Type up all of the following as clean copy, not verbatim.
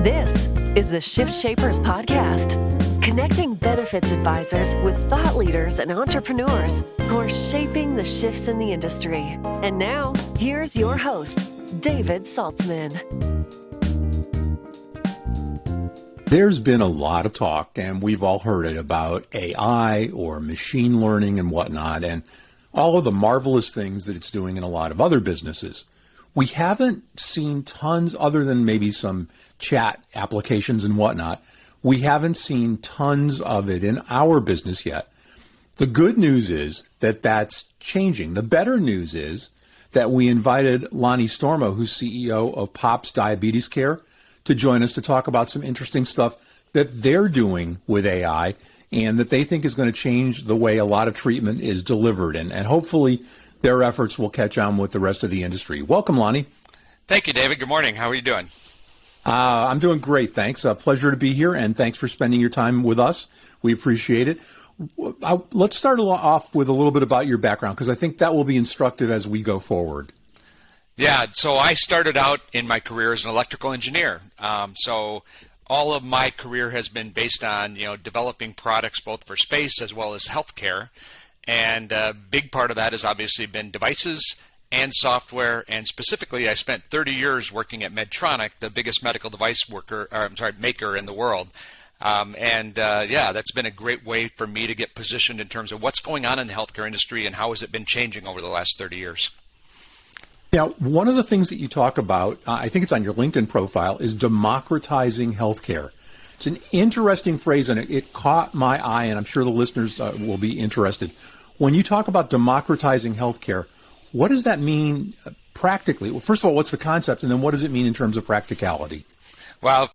This is the Shift Shapers Podcast, connecting benefits advisors with thought leaders and entrepreneurs who are shaping the shifts in the industry. And now, here's your host, David Saltzman. There's been a lot of talk, and we've all heard it, about AI or machine learning and whatnot, and all of the marvelous things that it's doing in a lot of other businesses. We haven't seen tons, other than maybe some chat applications and whatnot, we haven't seen tons of it in our business yet. The good news is that that's changing. The better news is that we invited Lonny Stormo, who's CEO of Pop's Diabetes Care, to join us to talk about some interesting stuff that they're doing with AI and that they think is going to change the way a lot of treatment is delivered. And hopefully their efforts will catch on with the rest of the industry. Welcome, Lonny. Thank you, David. Good morning. How are you doing? I'm doing great, thanks. A pleasure to be here, and thanks for spending your time with us. We appreciate it. Let's start off with a little bit about your background, because I think that will be instructive as we go forward. Yeah, so I started out in my career as an electrical engineer. So all of my career has been based on, developing products both for space as well as healthcare. And a big part of that has obviously been devices and software, and specifically I spent 30 years working at Medtronic, the biggest medical device maker in the world. That's been a great way for me to get positioned in terms of what's going on in the healthcare industry and how has it been changing over the last 30 years. Now, one of the things that you talk about, I think it's on your LinkedIn profile, is democratizing healthcare. It's an interesting phrase, and it caught my eye, and I'm sure the listeners will be interested. When you talk about democratizing healthcare, what does that mean practically? Well, first of all, what's the concept, and then what does it mean in terms of practicality? Well,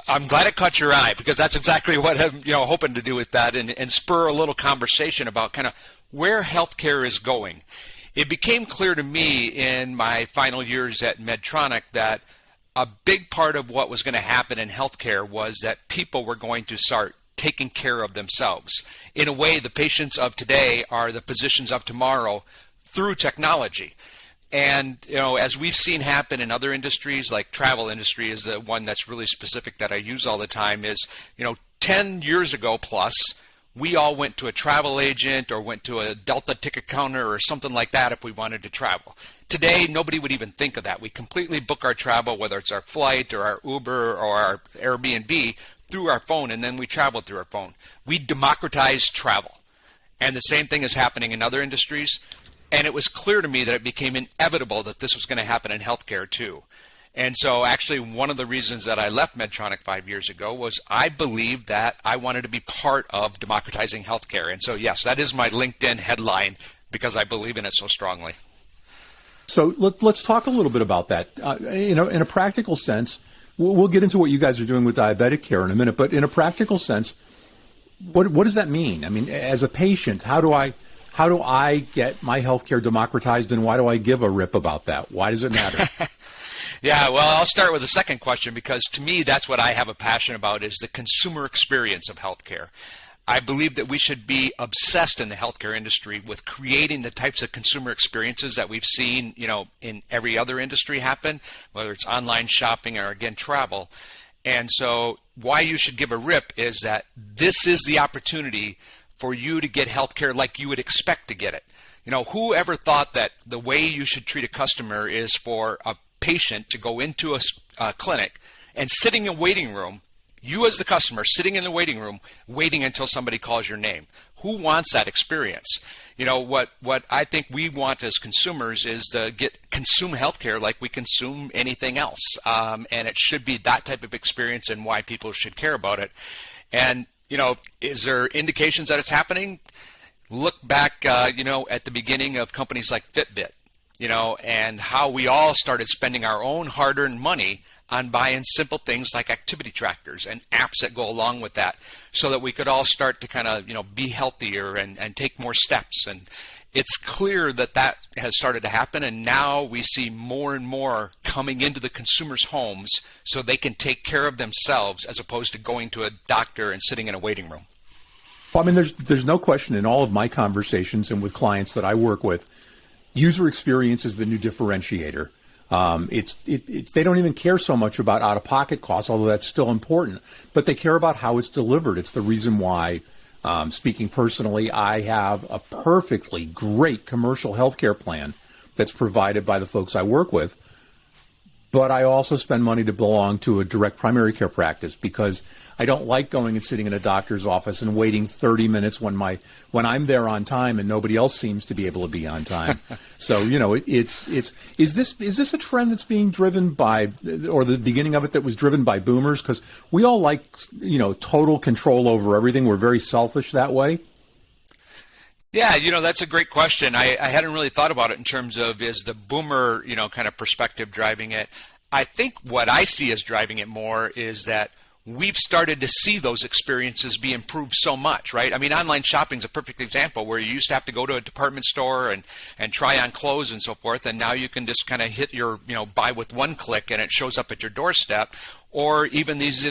I'm glad it caught your eye, because that's exactly what I'm hoping to do with that and spur a little conversation about kind of where healthcare is going. It became clear to me in my final years at Medtronic that a big part of what was going to happen in healthcare was that people were going to start taking care of themselves. In a way, the patients of today are the physicians of tomorrow through technology. And, as we've seen happen in other industries, like travel industry is the one that's really specific that I use all the time, is, 10 years ago plus, we all went to a travel agent or went to a Delta ticket counter or something like that if we wanted to travel. Today, nobody would even think of that. We completely book our travel, whether it's our flight or our Uber or our Airbnb, through our phone, and then we travel through our phone. We democratized travel. And the same thing is happening in other industries. And it was clear to me that it became inevitable that this was going to happen in healthcare too. And so actually one of the reasons that I left Medtronic 5 years ago was I believed that I wanted to be part of democratizing healthcare. And so yes, that is my LinkedIn headline because I believe in it so strongly. So let's talk a little bit about that. In a practical sense, we'll get into what you guys are doing with diabetic care in a minute, but in a practical sense, what does that mean? I mean, as a patient, how do I get my healthcare democratized, and why do I give a rip about that? Why does it matter? Yeah, well, I'll start with the second question, because to me, that's what I have a passion about, is the consumer experience of healthcare. I believe that we should be obsessed in the healthcare industry with creating the types of consumer experiences that we've seen, in every other industry happen, whether it's online shopping or, again, travel. And so why you should give a rip is that this is the opportunity for you to get healthcare like you would expect to get it. Who ever thought that the way you should treat a customer is for a patient to go into a clinic and sitting in a waiting room, you as the customer sitting in the waiting room, waiting until somebody calls your name? Who wants that experience? What I think we want as consumers is to consume healthcare like we consume anything else. And it should be that type of experience, and why people should care about it. And, is there indications that it's happening? Look back, at the beginning of companies like Fitbit, and how we all started spending our own hard-earned money on buying simple things like activity trackers and apps that go along with that, so that we could all start to kind of, be healthier and take more steps. And it's clear that that has started to happen, and now we see more and more coming into the consumers' homes so they can take care of themselves as opposed to going to a doctor and sitting in a waiting room. Well, I mean, there's no question in all of my conversations and with clients that I work with, user experience is the new differentiator. They don't even care so much about out-of-pocket costs, although that's still important, but they care about how it's delivered. It's the reason why, speaking personally, I have a perfectly great commercial healthcare plan that's provided by the folks I work with. But I also spend money to belong to a direct primary care practice because I don't like going and sitting in a doctor's office and waiting 30 minutes when I'm there on time and nobody else seems to be able to be on time. So, is this a trend that's being driven by, or the beginning of it that was driven by boomers? Because we all like, total control over everything. We're very selfish that way. Yeah, that's a great question. I hadn't really thought about it in terms of, is the boomer, kind of perspective driving it? I think what I see as driving it more is that we've started to see those experiences be improved so much, right? I mean, online shopping is a perfect example where you used to have to go to a department store and try on clothes and so forth, and now you can just kind of hit your, buy with one click and it shows up at your doorstep. Or even these,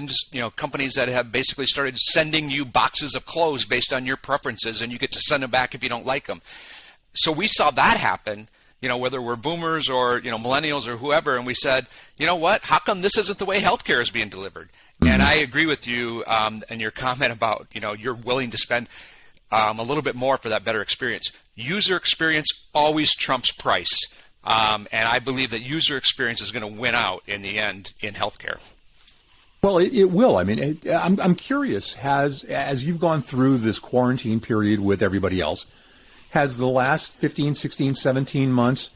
companies that have basically started sending you boxes of clothes based on your preferences, and you get to send them back if you don't like them. So we saw that happen, whether we're boomers or, millennials or whoever, and we said, you know what, how come this isn't the way healthcare is being delivered? And I agree with you and your comment about, you're willing to spend a little bit more for that better experience. User experience always trumps price. And I believe that user experience is going to win out in the end in healthcare. Well, it will. I mean, I'm curious, as you've gone through this quarantine period with everybody else, has the last 15, 16, 17 months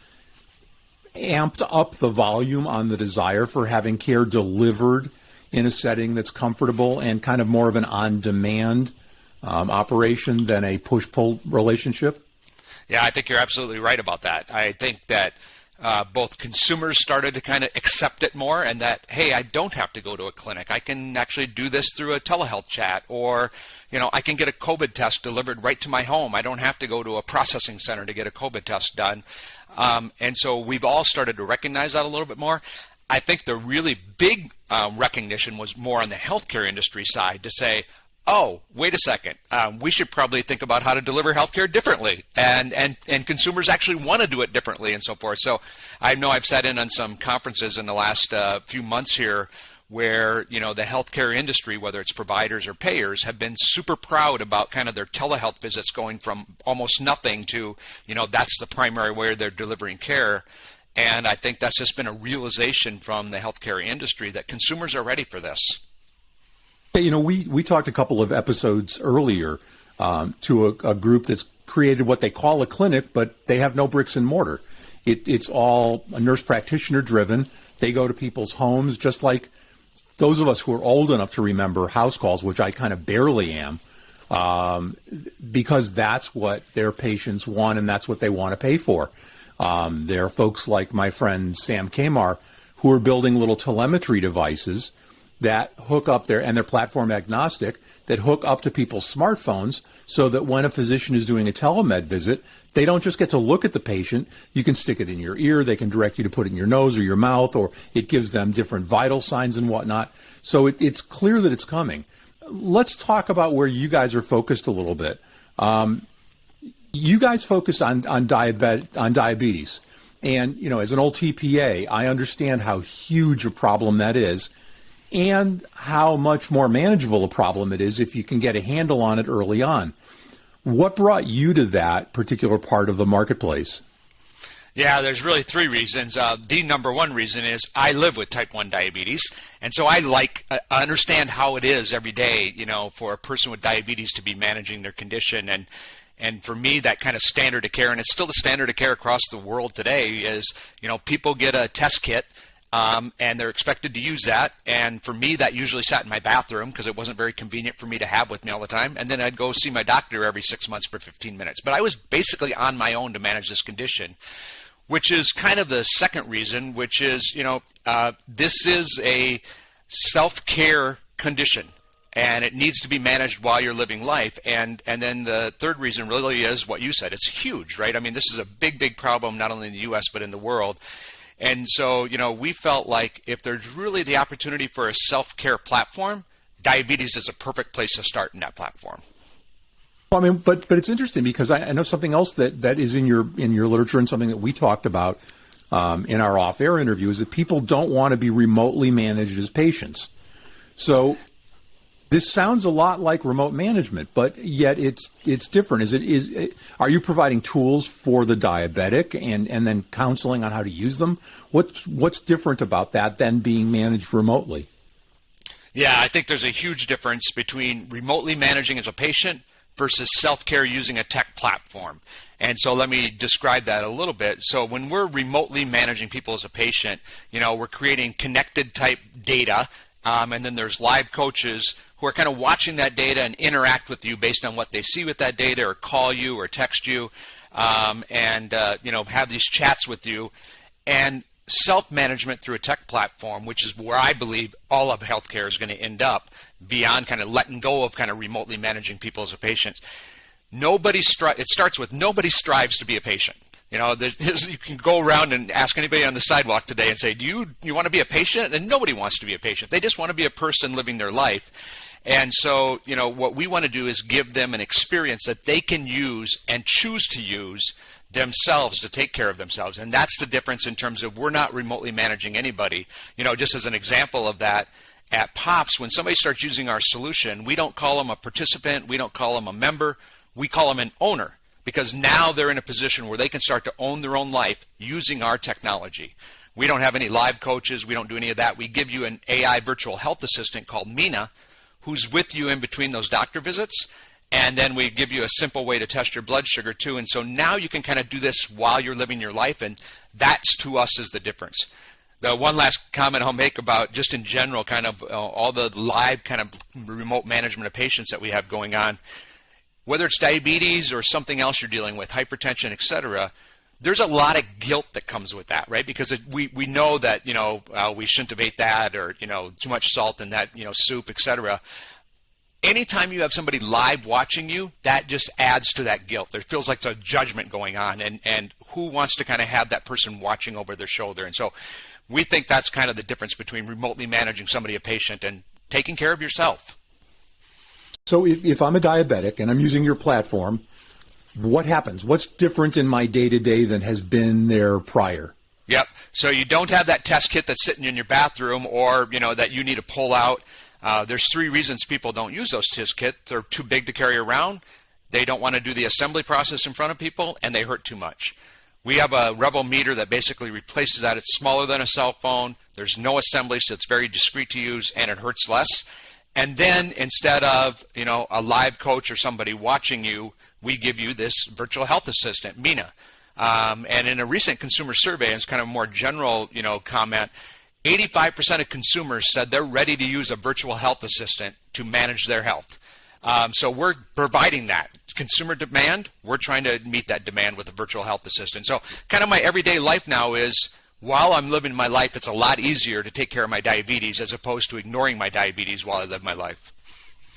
amped up the volume on the desire for having care delivered in a setting that's comfortable and kind of more of an on-demand operation than a push-pull relationship? Yeah, I think you're absolutely right about that. I think that both consumers started to kind of accept it more, and that, hey, I don't have to go to a clinic. I can actually do this through a telehealth chat, or, I can get a COVID test delivered right to my home. I don't have to go to a processing center to get a COVID test done. And so we've all started to recognize that a little bit more. I think the really big recognition was more on the healthcare industry side to say, oh, wait a second, we should probably think about how to deliver healthcare differently, and consumers actually want to do it differently and so forth. So I know I've sat in on some conferences in the last few months here where, the healthcare industry, whether it's providers or payers, have been super proud about kind of their telehealth visits going from almost nothing to, that's the primary way they're delivering care. And I think that's just been a realization from the healthcare industry that consumers are ready for this. We talked a couple of episodes earlier to a group that's created what they call a clinic, but they have no bricks and mortar. It's all a nurse practitioner driven. They go to people's homes, just like those of us who are old enough to remember house calls, which I kind of barely am, because that's what their patients want and that's what they want to pay for. There are folks like my friend Sam Kamar who are building little telemetry devices that hook up and they're platform agnostic, that hook up to people's smartphones so that when a physician is doing a telemed visit, they don't just get to look at the patient. You can stick it in your ear. They can direct you to put it in your nose or your mouth, or it gives them different vital signs and whatnot. So it's clear that it's coming. Let's talk about where you guys are focused a little bit. You guys focused on diabetes. And, as an old TPA, I understand how huge a problem that is and how much more manageable a problem it is if you can get a handle on it early on. What brought you to that particular part of the marketplace? Yeah, there's really three reasons. The number one reason is I live with type 1 diabetes, and so I understand how it is every day, for a person with diabetes to be managing their condition. And for me, that kind of standard of care, and it's still the standard of care across the world today, is, people get a test kit, and they're expected to use that. And for me, that usually sat in my bathroom because it wasn't very convenient for me to have with me all the time. And then I'd go see my doctor every 6 months for 15 minutes. But I was basically on my own to manage this condition, which is kind of the second reason, which is, this is a self-care condition, and it needs to be managed while you're living life. And then the third reason really is what you said. It's huge, right? I mean, this is a big, big problem, not only in the U.S., but in the world. And so, we felt like if there's really the opportunity for a self-care platform, diabetes is a perfect place to start in that platform. Well, I mean, but it's interesting because I know something else that is in your literature and something that we talked about in our off-air interview is that people don't want to be remotely managed as patients. So this sounds a lot like remote management, but yet it's different. Are you providing tools for the diabetic and then counseling on how to use them? What's different about that than being managed remotely? Yeah, I think there's a huge difference between remotely managing as a patient versus self-care using a tech platform. And so let me describe that a little bit. So when we're remotely managing people as a patient, we're creating connected type data, and then there's live coaches who are kind of watching that data and interact with you based on what they see with that data, or call you or text you, and have these chats with you. And self-management through a tech platform, which is where I believe all of healthcare is going to end up, beyond kind of letting go of kind of remotely managing people as a patient. It starts with nobody strives to be a patient. You can go around and ask anybody on the sidewalk today and say, do you want to be a patient? And nobody wants to be a patient. They just want to be a person living their life. And so, what we want to do is give them an experience that they can use and choose to use themselves to take care of themselves. And that's the difference in terms of we're not remotely managing anybody. Just as an example of that, at POPs, when somebody starts using our solution, we don't call them a participant, we don't call them a member, we call them an owner, because now they're in a position where they can start to own their own life using our technology. We don't have any live coaches, we don't do any of that. We give you an AI virtual health assistant called Mina, who's with you in between those doctor visits. And then we give you a simple way to test your blood sugar too. And so now you can kind of do this while you're living your life, and that's, to us, is the difference. The one last comment I'll make about just in general kind of all the live kind of remote management of patients that we have going on, whether it's diabetes or something else you're dealing with, hypertension, etc., there's a lot of guilt that comes with that, right? Because we know that, we shouldn't have ate that, or, too much salt in that, soup, etc. Anytime you have somebody live watching you, that just adds to that guilt. There feels like there's a judgment going on, and who wants to kind of have that person watching over their shoulder? And so we think that's kind of the difference between remotely managing somebody, a patient, and taking care of yourself. So if I'm a diabetic and I'm using your platform, what happens? What's different in my day-to-day than has been there prior? Yep. So you don't have that test kit that's sitting in your bathroom, or that you need to pull out. There's 3 reasons people don't use those test kits. They're too big to carry around, they don't want to do the assembly process in front of people, and they hurt too much. We have a Rebel meter that basically replaces that. It's smaller than a cell phone. There's no assembly, so it's very discreet to use, and it hurts less. And then instead of a live coach or somebody watching you, we give you this virtual health assistant, Mina. And in a recent consumer survey, and it's kind of a more general comment, 85% of consumers said they're ready to use a virtual health assistant to manage their health. So we're providing that. Consumer demand, we're trying to meet that demand with a virtual health assistant. So kind of my everyday life now is, while I'm living my life, it's a lot easier to take care of my diabetes as opposed to ignoring my diabetes while I live my life.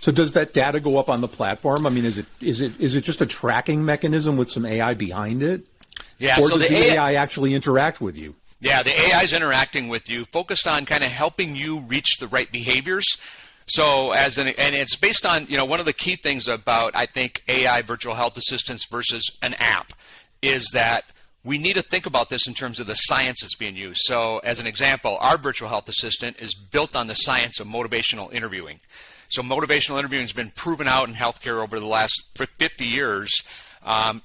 So does that data go up on the platform? I mean, is it just a tracking mechanism with some AI behind it? Yeah. Or so does the AI actually interact with you? Yeah, the AI is interacting with you, focused on kind of helping you reach the right behaviors. So and it's based on, one of the key things about, I think, AI virtual health assistants versus an app is that we need to think about this in terms of the science that's being used. So as an example, our virtual health assistant is built on the science of motivational interviewing. So motivational interviewing has been proven out in healthcare over the last 50 years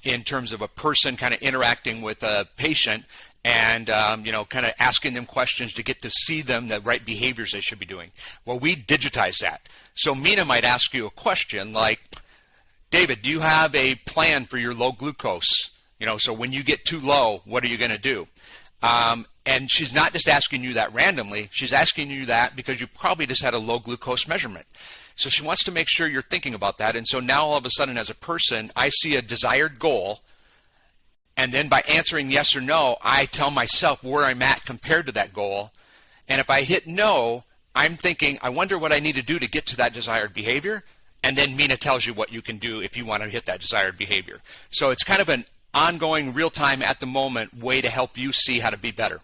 in terms of a person kind of interacting with a patient and kind of asking them questions to get to see them the right behaviors they should be doing. Well, we digitize that. So Mina might ask you a question like, David, do you have a plan for your low glucose? So when you get too low, what are you going to do? And she's not just asking you that randomly. She's asking you that because you probably just had a low glucose measurement. So she wants to make sure you're thinking about that. And so now all of a sudden, as a person, I see a desired goal. And then by answering yes or no, I tell myself where I'm at compared to that goal. And if I hit no, I'm thinking, I wonder what I need to do to get to that desired behavior. And then Mina tells you what you can do if you want to hit that desired behavior. So it's kind of an ongoing, real-time, at the moment way to help you see how to be better.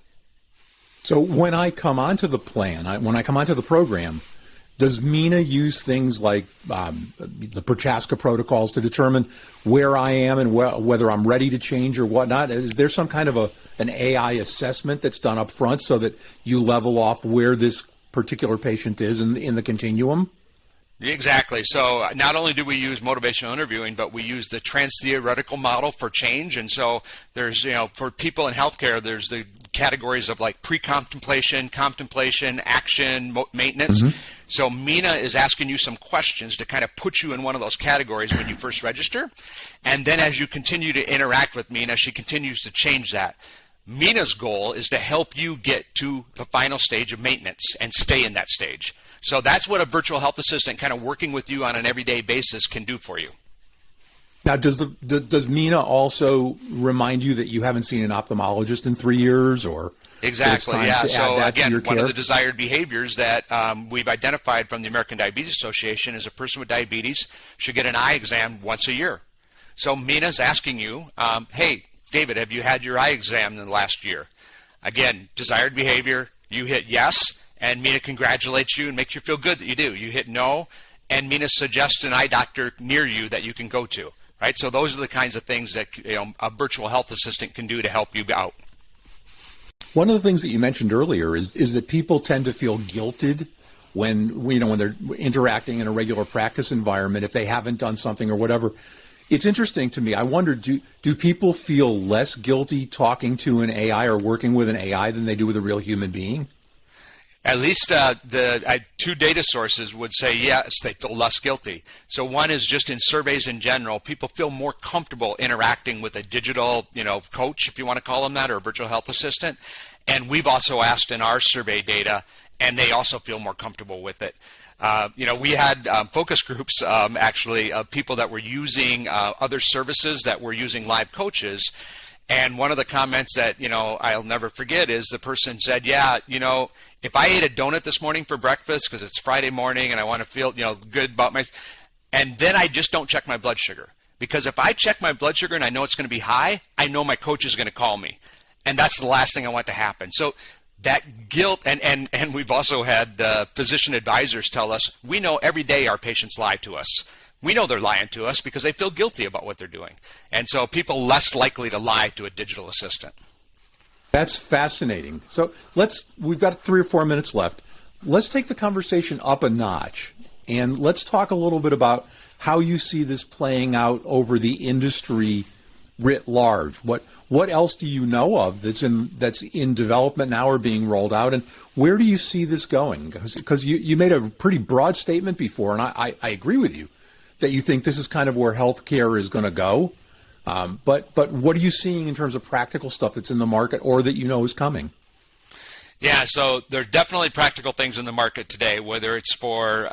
So when I come onto the plan, when I come onto the program, Does Mina use things like the Prochaska protocols to determine where I am and whether I'm ready to change or whatnot? Is there some kind of an AI assessment that's done up front so that you level off where this particular patient is in the continuum? Exactly. So not only do we use motivational interviewing, but we use the trans-theoretical model for change. And so there's, for people in healthcare, there's the categories of like pre-contemplation, contemplation, action, maintenance. Mm-hmm. So Mina is asking you some questions to kind of put you in one of those categories when you first register. And then as you continue to interact with Mina, she continues to change that. Mina's goal is to help you get to the final stage of maintenance and stay in that stage. So that's what a virtual health assistant kind of working with you on an everyday basis can do for you. Now, does Mina also remind you that you haven't seen an ophthalmologist in 3 years, or exactly? Yeah. So again, one of the desired behaviors that we've identified from the American Diabetes Association is a person with diabetes should get an eye exam once a year. So Mina's asking you, hey, David, have you had your eye exam in the last year? Again, desired behavior. You hit yes, and Mina congratulates you and makes you feel good that you do. You hit no, and Mina suggests an eye doctor near you that you can go to. Right, so those are the kinds of things that a virtual health assistant can do to help you out. One of the things that you mentioned earlier is that people tend to feel guilted when they're interacting in a regular practice environment if they haven't done something or whatever. It's interesting to me. I wonder, do people feel less guilty talking to an AI or working with an AI than they do with a real human being? At least the two data sources would say yes, they feel less guilty. So one is just in surveys in general, people feel more comfortable interacting with a digital, coach, if you want to call them that, or a virtual health assistant. And we've also asked in our survey data, and they also feel more comfortable with it. We had focus groups actually of people that were using other services that were using live coaches. And one of the comments that, I'll never forget is the person said, if I ate a donut this morning for breakfast because it's Friday morning and I want to feel, good about myself, and then I just don't check my blood sugar. Because if I check my blood sugar and I know it's going to be high, I know my coach is going to call me. And that's the last thing I want to happen. So that guilt, and we've also had physician advisors tell us, we know every day our patients lie to us. We know they're lying to us because they feel guilty about what they're doing. And so people less likely to lie to a digital assistant. That's fascinating. So we've got 3 or 4 minutes left. Let's take the conversation up a notch, and let's talk a little bit about how you see this playing out over the industry writ large. What else do you know of that's in development now or being rolled out, and where do you see this going? Because you made a pretty broad statement before, and I agree with you that you think this is kind of where healthcare is going to go. But what are you seeing in terms of practical stuff that's in the market or that is coming? Yeah, so there are definitely practical things in the market today, whether it's for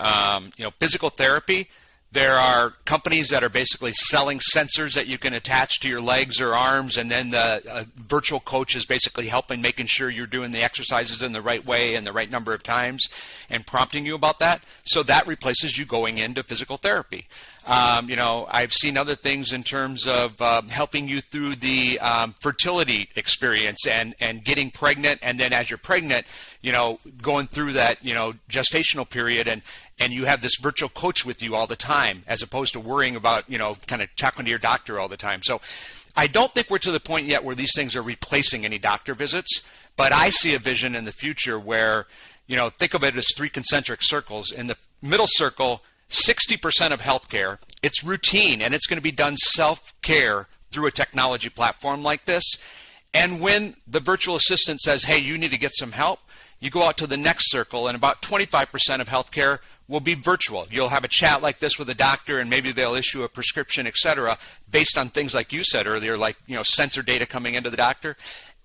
physical therapy. There are companies that are basically selling sensors that you can attach to your legs or arms, and then the virtual coach is basically making sure you're doing the exercises in the right way and the right number of times and prompting you about that. So that replaces you going into physical therapy. I've seen other things in terms of helping you through the fertility experience and getting pregnant, and then as you're pregnant, going through that, gestational period, and you have this virtual coach with you all the time, as opposed to worrying about, kind of talking to your doctor all the time. So I don't think we're to the point yet where these things are replacing any doctor visits, but I see a vision in the future where, think of it as 3 concentric circles. In the middle circle, 60% of healthcare, it's routine, and it's going to be done self-care through a technology platform like this. And when the virtual assistant says, hey, you need to get some help, you go out to the next circle, and about 25% of healthcare will be virtual. You'll have a chat like this with a doctor, and maybe they'll issue a prescription, et cetera, based on things like you said earlier, like sensor data coming into the doctor.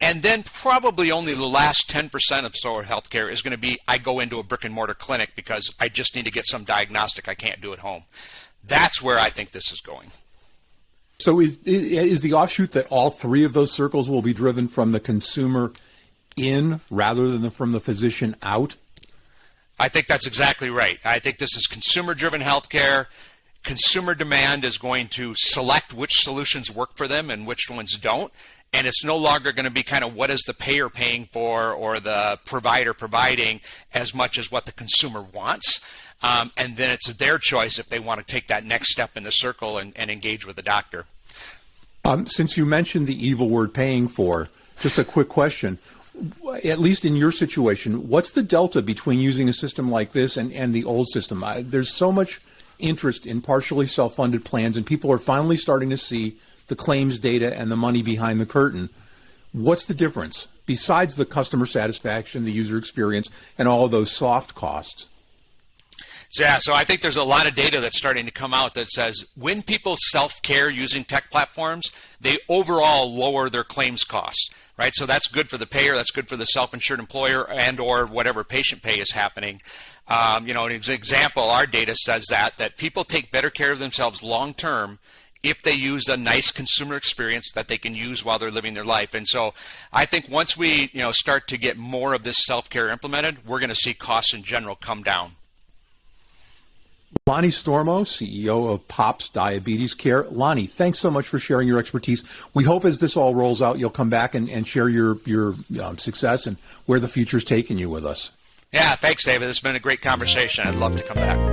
And then probably only the last 10% of solar healthcare is going to be, I go into a brick and mortar clinic because I just need to get some diagnostic I can't do at home. That's where I think this is going. So is the offshoot that all 3 of those circles will be driven from the consumer in rather than from the physician out? I think that's exactly right. I think this is consumer-driven healthcare. Consumer demand is going to select which solutions work for them and which ones don't. and it's no longer going to be kind of what is the payer paying for or the provider providing as much as what the consumer wants. And then it's their choice if they want to take that next step in the circle and engage with the doctor. Since you mentioned the evil word paying for, just a quick question. At least in your situation, what's the delta between using a system like this and the old system? There's so much interest in partially self-funded plans, and people are finally starting to see the claims data and the money behind the curtain. What's the difference besides the customer satisfaction, the user experience, and all of those soft costs? So I think there's a lot of data that's starting to come out that says when people self-care using tech platforms, they overall lower their claims costs, right? So that's good for the payer, that's good for the self-insured employer and or whatever patient pay is happening. An example, our data says that people take better care of themselves long-term if they use a nice consumer experience that they can use while they're living their life. And so I think once we start to get more of this self-care implemented, we're going to see costs in general come down. Lonny Stormo, CEO of Pops Diabetes Care. Lonny, thanks so much for sharing your expertise. We hope as this all rolls out, you'll come back and share your success and where the future's taking you with us. Yeah, thanks, David. It's been a great conversation. I'd love to come back.